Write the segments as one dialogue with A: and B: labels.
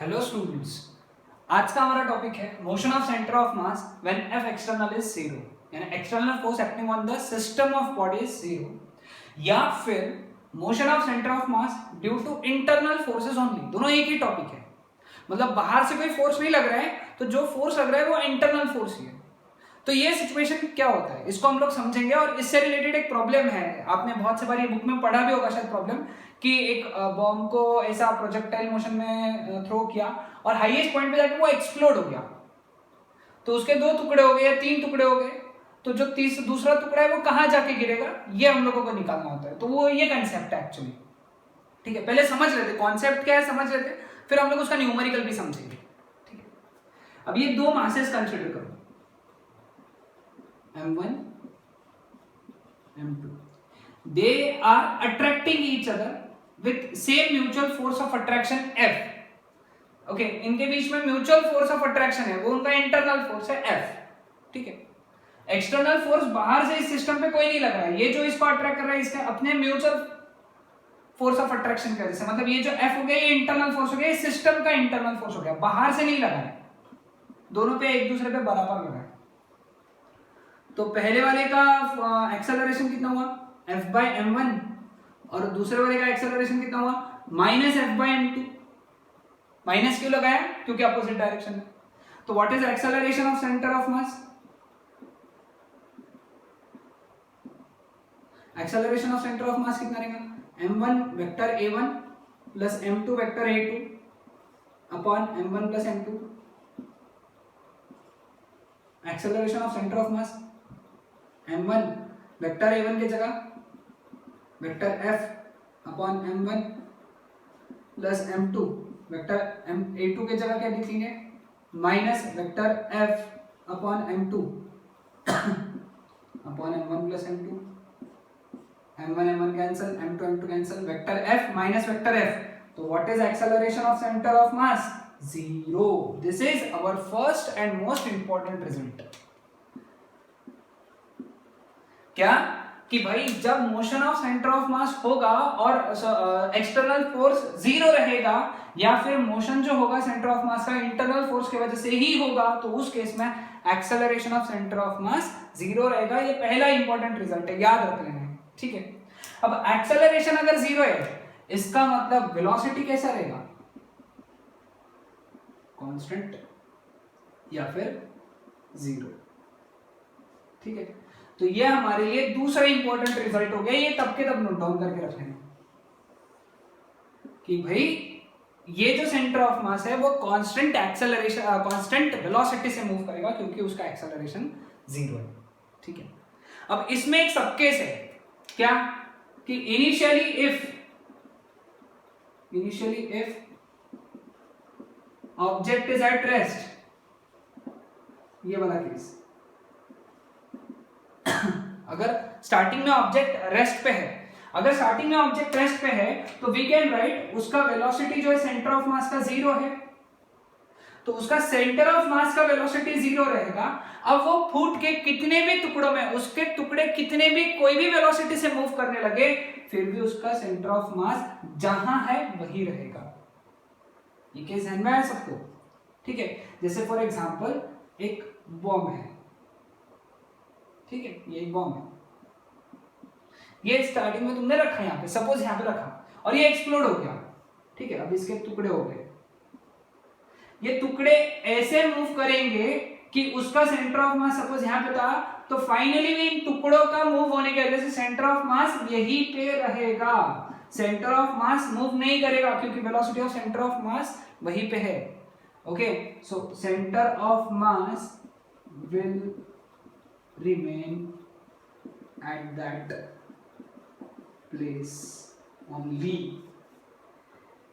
A: Hello students, आज का हमारा टॉपिक है motion of centre of mass when F external is zero, यानी external force acting on the system of body is zero, या फिर motion of centre of mass due to internal forces only. दोनों एक ही topic है, मतलब बाहर से कोई फोर्स नहीं लग रहा है, तो जो फोर्स लग रहा है वो इंटरनल फोर्स ही है। तो ये सिचुएशन क्या होता है इसको हम लोग समझेंगे, और इससे रिलेटेड एक प्रॉब्लम है, आपने बहुत से बार ये बुक में पढ़ा भी होगा शायद प्रॉब्लम, कि एक बॉम्ब को ऐसा प्रोजेक्टाइल मोशन में थ्रो किया और हाईएस्ट पॉइंट पे जाके वो एक्सप्लोड हो गया, तो उसके दो टुकड़े हो गए या तीन टुकड़े हो गए, तो जो दूसरा टुकड़ा है वो कहाँ जाके गिरेगा ये हम लोगों को निकालना होता है। तो वो ये कंसेप्ट है एक्चुअली, ठीक है। पहले समझ लेते कॉन्सेप्ट क्या है, समझ लेते, फिर हम लोग उसका न्यूमेरिकल भी समझेंगे, ठीक है। अब ये दो मासेस कंसिडर करो, M1, M2. They are attracting each other with same mutual force of attraction F. Okay, इनके बीच में म्यूचुअल फोर्स ऑफ अट्रैक्शन है, वो उनका इंटरनल फोर्स है F, ठीक है। एक्सटर्नल फोर्स बाहर से इस सिस्टम पे कोई नहीं लग रहा है, ये जो इसको अट्रैक्ट कर रहा है इसके अपने म्यूचुअल फोर्स ऑफ अट्रैक्शन की वजह से, मतलब ये जो F हो गया ये इंटरनल फोर्स हो गया, इस सिस्टम का इंटरनल फोर्स हो गया, बाहर से नहीं लगा है, दोनों पे एक दूसरे पे बराबर लगा है। तो पहले वाले का एक्सेलरेशन कितना हुआ F by m1, और दूसरे वाले का एक्सेलरेशन कितना हुआ minus F by m2। Minus क्यों लगाया, क्योंकि अपोजिट डायरेक्शन है। तो what is acceleration of centre of mass? Acceleration of centre of मास कितना रहेगा, m1 vector a1 plus m2 vector a2 upon m1 plus m2। Acceleration of centre of mass m1 vector a1 की जगह vector f upon m1 plus m2 vector a2 की जगह क्या लिखेंगे, minus vector f upon m2 upon m1 plus m2, m1 cancel, m2 cancel, vector f minus vector f। तो what is acceleration of centre of mass? Zero. This is our first and most important result. क्या कि भाई जब motion of centre of mass होगा और external force zero रहेगा, या फिर मोशन जो होगा सेंटर ऑफ मास का इंटरनल फोर्स की वजह से ही होगा, तो उस केस में acceleration of centre of mass zero रहेगा। ये पहला इंपॉर्टेंट रिजल्ट है, याद रख लेना है, ठीक है। अब एक्सेलरेशन अगर जीरो है, इसका मतलब वेलोसिटी कैसा रहेगा, कांस्टेंट या फिर जीरो, ठीक है। तो ये हमारे लिए दूसरा इंपॉर्टेंट रिजल्ट हो गया, ये तब के तब नोट डाउन करके रख लेना कि भाई ये जो सेंटर ऑफ मास है वो कांस्टेंट एक्सेलरेशन कांस्टेंट वेलोसिटी से मूव करेगा, क्योंकि उसका एक्सेलरेशन जीरो है, ठीक है। अब इसमें एक सब केस है, क्या कि initially if object is at rest, ये वाला केस, अगर स्टार्टिंग में ऑब्जेक्ट रेस्ट पे है, अगर स्टार्टिंग में ऑब्जेक्ट रेस्ट पे है तो वी कैन राइट उसका वेलोसिटी जो है सेंटर ऑफ मास का जीरो है, तो उसका सेंटर ऑफ मास का वेलोसिटी जीरो रहेगा। अब वो फुट के कितने भी टुकड़ों में, उसके टुकड़े कितने भी कोई भी वेलोसिटी से मूव करने लगे, फिर भी उसका सेंटर ऑफ मास जहां है वही रहेगा। ये केस ध्यान में आया सबको, ठीक है। जैसे फॉर एग्जांपल एक बॉम्ब है, ठीक है, ये एक बॉम्ब है, ये स्टार्टिंग में तुमने रखा यहाँ पे, सपोज यहाँ पे रखा और ये एक्सप्लोड हो गया, ठीक है। अब इसके टुकड़े हो गए, ये टुकड़े ऐसे मूव करेंगे कि उसका सेंटर ऑफ मास सपोज यहाँ पे था, तो फाइनली भी इन टुकड़ों का मूव होने की वजह से सेंटर ऑफ मास यहीं पे रहेगा, सेंटर ऑफ मास मूव नहीं करेगा, क्योंकि वेलोसिटी ऑफ सेंटर ऑफ मास वहीं पे है। Okay, so centre of mass will remain at that place only।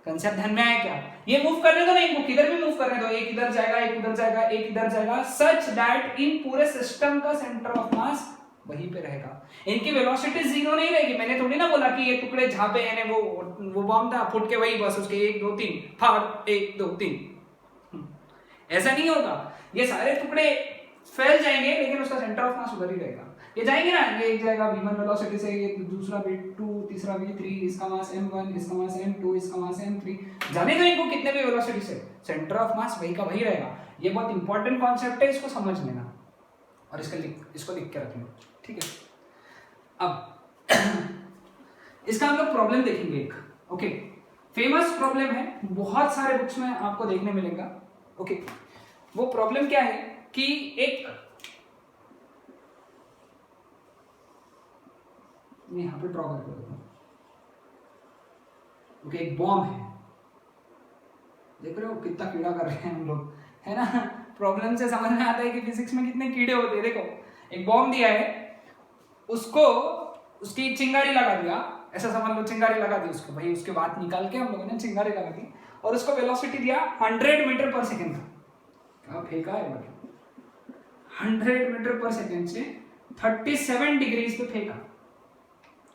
A: Concept ध्यान में आया क्या? ये मूव करने दो, नहीं किधर भी मूव करने दो, एक इधर जाएगा, एक उधर जाएगा, एक इधर जाएगा, सच दैट इन पूरे सिस्टम का सेंटर ऑफ मास वहीं पे रहेगा। इनकी वेलोसिटी जीरो नहीं रहेगी। मैंने थोड़ी ना बोला कि ये टुकड़े जहां पे है वो बॉम्ब था, फुट के वही बस उसके 1 2 3 फाड़ 1 2 3, ऐसा नहीं होगा। ये सारे टुकड़े फैल जाएंगे, लेकिन उसका सेंटर ऑफ मास उधर ही रहेगा। ये जाएंगे ना, ये एक जाएगा v1 वेलोसिटी से, ये दूसरा v2, तीसरा v3, इसका मास m1, इसका मास m2, इसका मास m3, जाने दो इनको कितने भी वेलोसिटी से, सेंटर ऑफ मास वही का वही रहेगा। ये बहुत इंपॉर्टेंट कॉन्सेप्ट है, इसको समझ लेना और इसको लिख के रखना, ठीक है। अब इसका हम लोग प्रॉब्लम देखेंगे एक, ओके। फेमस प्रॉब्लम है, बहुत सारे बुक्स में आपको देखने मिलेगा, ओके। वो प्रॉब्लम क्या है कि एक मैं यहां पे ड्रॉ कर देता हूं, ओके। एक बॉम्ब है, देख रहे हो कितना कीड़ा कर रहे हैं हम लोग, है ना। प्रॉब्लम से समझ में आता है कि फिजिक्स में कितने कीड़े होते हैं। देखो एक बॉम्ब दिया है, उसको उसकी चिंगारी लगा दिया, ऐसा समझ लो, चिंगारी लगा दी उसको, भाई उसके बाद निकाल के हम लोगों ने चिंगारी लगा दी और उसको वेलोसिटी दिया 100 मीटर पर सेकेंड का। क्या फेंका है मतलब 100 मीटर पर सेकेंड से 37 डिग्रीज पे फेंका,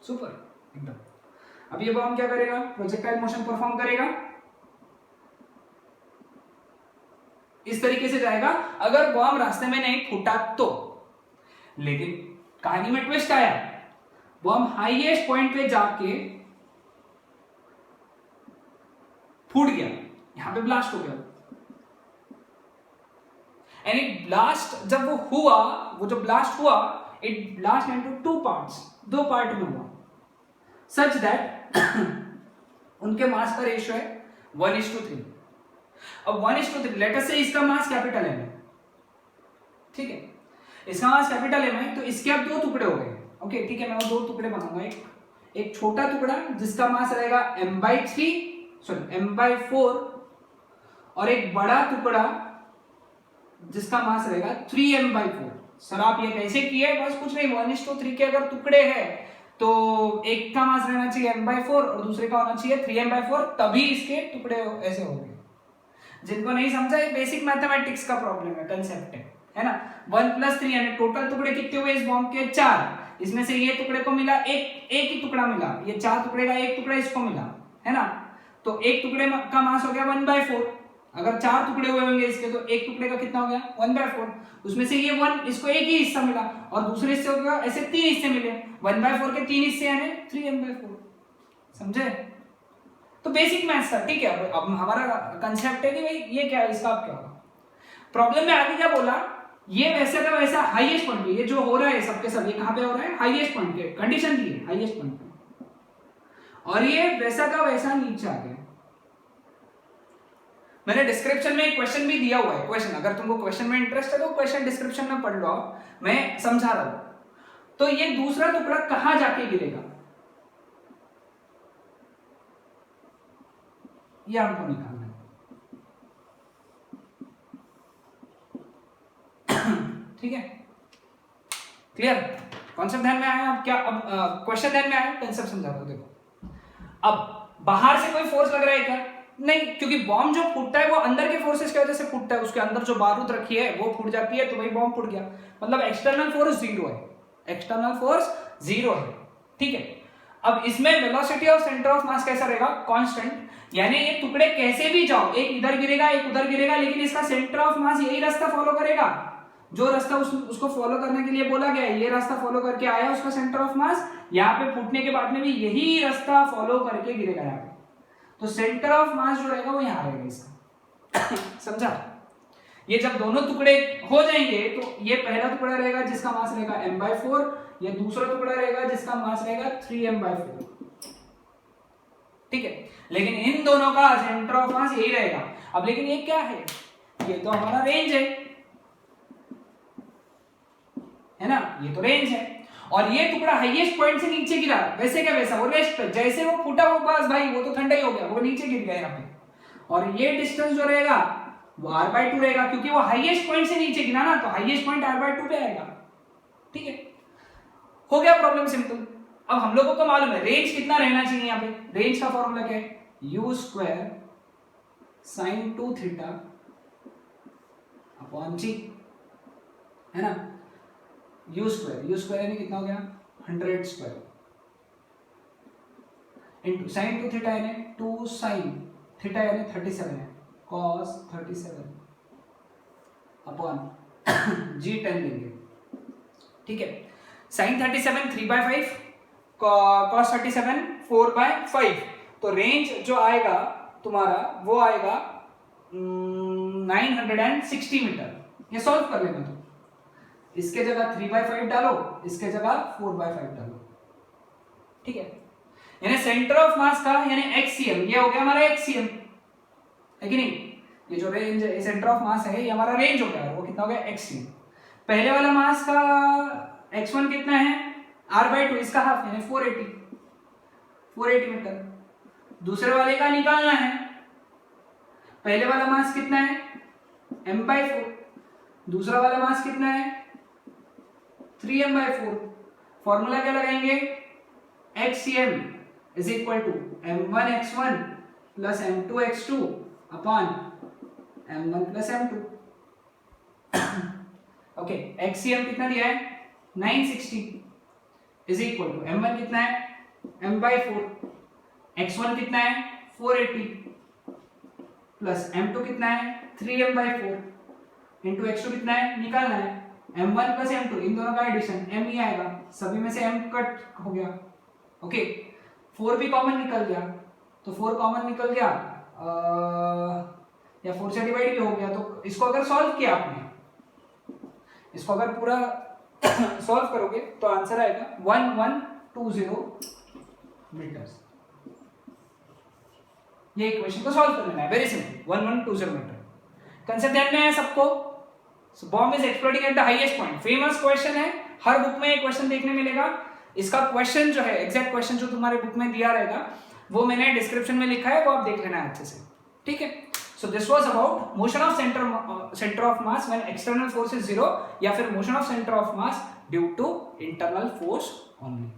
A: सुपर एकदम। अब ये बॉम्ब क्या करेगा, प्रोजेक्टाइल मोशन परफॉर्म करेगा, इस तरीके से जाएगा अगर बॉम्ब रास्ते में नहीं फूटा तो। लेकिन कहानी में ट्विस्ट आया, बॉम्ब हाईएस्ट पॉइंट पे जाके फूट गया, यहां पे ब्लास्ट हो गया। एंड ब्लास्ट जब वो हुआ, वो जो ब्लास्ट हुआ, it blast into 2 parts, 2 part में हुआ, सच दैट उनके मास का रेशियो है 1:3। अब 1:3, लेट अस से इसका मास कैपिटल एम है, ठीक है, इसका मास कैपिटल एम है, तो इसके अब 2 टुकड़े हो गए, ओके, ठीक है। मैं वो 2 टुकड़े बनाऊंगा, एक छोटा टुकड़ा जिसका मास रहेगा m/4 और एक बड़ा टुकड़ा जिसका मास रहेगा 3m/4। सर आप ये कैसे किए, बस कुछ नहीं, 1:3 के अगर टुकड़े हैं तो एक का मास रहना चाहिए m/4 और दूसरे का होना चाहिए 3m/4, तभी इसके टुकड़े ऐसे होंगे। जिनको नहीं समझा, ये बेसिक मैथमेटिक्स का प्रॉब्लम है, कंसेप्ट है ना। 1 + 3 यानी टोटल टुकड़े कितने हुए इस बॉम्ब के, 4। इसमें से ये टुकड़े को मिला एक ही टुकड़ा मिला, ये 4 टुकड़े का एक टुकड़ा इसको मिला, है ना। तो एक टुकड़े का मास हो गया 1/4। अगर 4 टुकड़े हुए होंगे इसके, तो एक टुकड़े का कितना हो गया 1/4। उसमें से ये 1 इसको एक ही हिस्सा मिला और दूसरे हिस्से हो गया, ऐसे 3 हिस्से मिले, 1/4 के 3 हिस्से यानी 3m/4, समझे। तो बेसिक मैथ्स था, ठीक है। अब हमारा कंसेप्ट है कि भाई ये क्या है, इसका क्या होगा। प्रॉब्लम में आगे क्या बोला, ये वैसे का वैसा हाईएस्ट पॉइंट पे, ये जो हो रहा है सबके सब, ये कहां पे हो रहा है, हाईएस्ट पॉइंट पे, कंडीशन दी है हाईएस्ट पॉइंट पे, और ये वैसा का वैसा नीचे आ गया। मैंने डिस्क्रिप्शन में एक क्वेश्चन भी दिया हुआ है, क्वेश्चन, अगर तुमको क्वेश्चन में इंटरेस्ट है तो क्वेश्चन डिस्क्रिप्शन में पढ़ लो, मैं समझा रहा हूं। तो ये दूसरा टुकड़ा कहां जाके गिरेगा, ये हमको निकालना है, ठीक है। क्लियर, कॉन्सेप्ट ध्यान में आया। अब क्या, अब क्वेश्चन ध्यान में आया, कंसेप्ट समझा दो। देखो अब बाहर से कोई फोर्स लग रहा है क्या, नहीं, क्योंकि बॉम्ब जो फूटता है वो अंदर के फोर्सेस की वजह से फूटता है, उसके अंदर जो बारूद रखी है वो फूट जाती है, तो वही बॉम्ब फूट गया। मतलब एक्सटर्नल फोर्स 0 है, एक्सटर्नल फोर्स 0 है, ठीक है। अब इसमें वेलोसिटी ऑफ सेंटर ऑफ मास कैसा रहेगा, कांस्टेंट, यानी ये टुकड़े कैसे भी जाओ, एक इधर गिरेगा एक उधर गिरेगा, लेकिन इसका सेंटर ऑफ मास यही रास्ता फॉलो करेगा, जो रास्ता उसको फॉलो करने के लिए बोला गया है, ये रास्ता फॉलो करके आया उसका सेंटर ऑफ मास, यहाँ पे फूटने के बाद में भी यही रास्ता फॉलो करके गिरेगा यहाँ पे। तो सेंटर ऑफ मास जो रहेगा वो यहाँ रहेगा इसका समझा। ये जब दोनों टुकड़े हो जाएंगे तो ये पहला टुकड़ा रहेगा जिसका मास रहेगा m/4, ये दूसरा टुकड़ा रहेगा जिसका मास रहेगा 3m/4, ठीक है। लेकिन इन दोनों का सेंटर ऑफ मास यही रहेगा। अब लेकिन ये क्या है, ये तो हमारा रेंज है ना, ये तो रेंज है, और ये टुकड़ा हाईएस्ट पॉइंट से नीचे गिरा, वैसे क्या वैसा, वो रेस्ट पे जैसे वो फूटा वो बस भाई वो तो ठंडा ही हो गया, वो नीचे गिर गया यहाँ पे। और ये डिस्टेंस जो रहेगा वो r/2 रहेगा, क्योंकि वो हाईएस्ट पॉइंट से नीचे गिरा ना, तो हाईएस्ट पॉइंट r/2 पे आएगा, ठीक है। हो गया प्रॉब्लम सिंपल। अब हम लोगों को मालूम है रेंज कितना रहना चाहिए, यहाँ पे रेंज का फॉर्मूला क्या है, u² sin 2θ अपॉन g, है ना। u² यानी कितना हो गया 100² इंटू sin 2θ यानी 2 sin θ यानी 37 है, cos 37 अपॉन g 10 देंगे, ठीक है। Sine 37 3/5, cos 37 4/5। तो रेंज जो आएगा तुम्हारा वो आएगा 960 मीटर। ये सॉल्व कर लेना तुम, इसके जगह 3/5 डालो, इसके जगह 4/5 डालो, ठीक है। यानी सेंटर ऑफ मास का यानी एक्सीएम, ये हो गया हमारा एक्सीएम, है कि नहीं। ये जो रेंज सेंटर ऑफ मास है ये हमारा रेंज हो गया, वो कितना हो गया एक्सीएम। पहले वाला मास का x1 कितना है r/2, इसका हाफ यानी 480 मीटर। दूसरे वाले का निकालना है, पहले वाला मास कितना है m/4, दूसरा वाला मास कितना है 3m/4। फॉर्मूला क्या लगाएंगे, x cm is equal to m1x1 plus m2x2 upon m1 plus m2। Okay, x cm कितना दिया है 960 इज इक्वल टू m1 कितना है m/4, x1 कितना है 480 प्लस m2 कितना है 3m/4 इंटू x2 कितना है निकालना है m1 प्लस m2, इन दोनों का एडिशन m ही आएगा, सभी में से m कट हो गया। ओके, 4 भी कॉमन निकल गया, तो 4 कॉमन निकल गया या 4 से डिवाइड भी हो गया। तो इसको अगर सॉल्व किया आपने, इसको अगर पूरा सॉल्व करोगे तो आंसर आएगा 1120 मीटर्स। ये इक्वेशन को सॉल्व कर लेना है, वेरी सिंपल, 1120 मीटर। कंसेप्ट ध्यान में है सबको। Bomb is exploding at the highest point, famous question है, हर बुक में एक क्वेश्चन देखने मिलेगा। इसका क्वेश्चन जो है, एग्जैक्ट क्वेश्चन जो तुम्हारे बुक में दिया रहेगा वो मैंने डिस्क्रिप्शन में लिखा है, वो आप देख लेना अच्छे से, ठीक है। So this was about motion of centre of mass when external force is 0 या फिर motion of centre of mass due to internal force only.